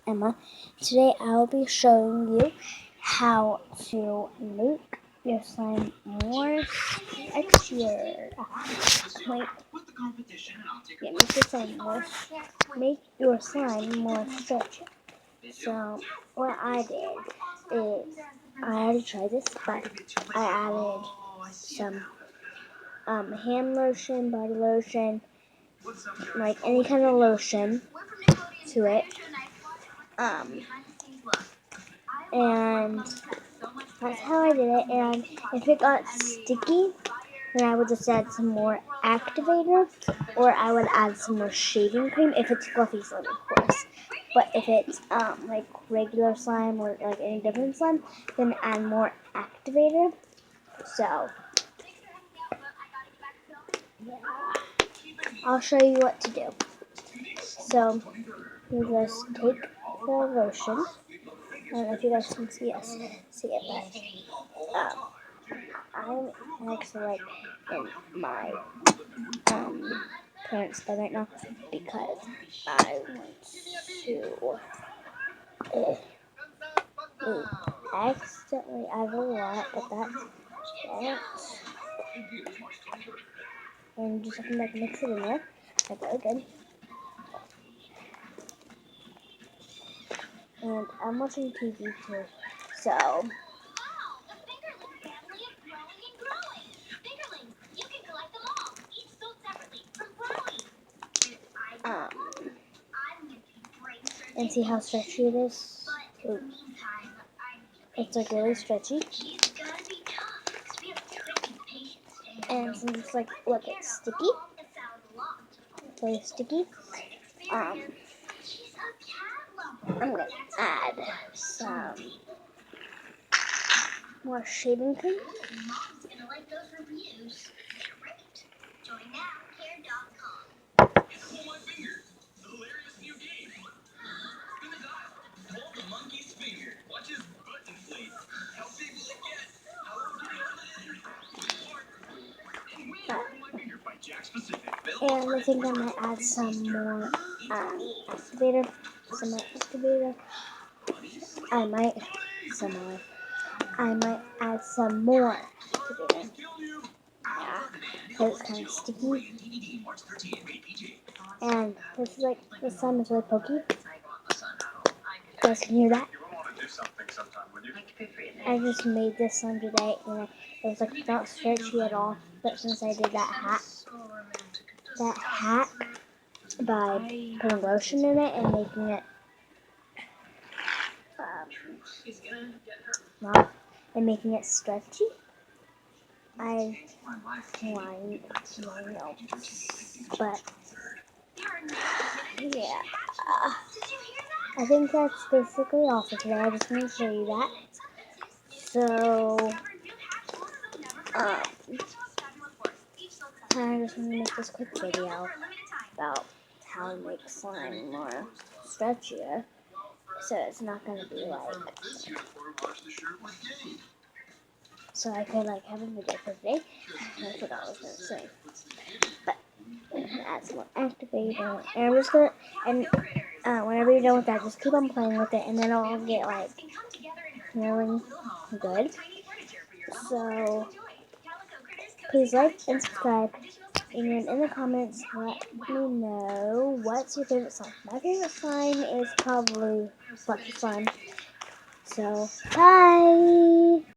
Emma. Today I will be showing you how to make your slime more extra. Wait, make your slime more stretchy. So what I did is I already tried this, but I added some hand lotion, body lotion, like any kind of lotion to it. And that's how I did it. And if it got sticky, then I would just add some more activator, or I would add some more shaving cream if it's fluffy slime, of course. But if it's like regular slime or like any different slime, then add more activator. So yeah, I'll show you what to do. So you just take the lotion. I don't know if you guys can see it, but I'm actually like in my parents' bed right now because I want to accidentally add a lot, but that's it. And just something like mix it in there. That's really good. And I'm watching TV too, so and see how stretchy it is. Ooh. It's like really stretchy. And since it's like, look, it's sticky. Very sticky. I'm gonna add some more shaving cream. And I think I might add some more activator. I might add some more activator. Yeah, because it's kind of sticky. And this is like, the slime is really pokey. You guys can hear that? I just made this slime today, and it was like not stretchy at all. But since I did that hack by putting lotion in it and making it stretchy, I know, but yeah, I think that's basically all for today. I just want to show you that. So, I just want to make this quick video about how to make slime more stretchier, so it's not going to be like, so I could like have a video for today. I forgot what I was going to say, but add some more activator, and I'm just going to, and whenever you're done with that, just keep on playing with it, and then it'll get like really good. So please like and subscribe, and in the comments let me know what's your favorite slime. My favorite slime is probably fluffy slime. So bye.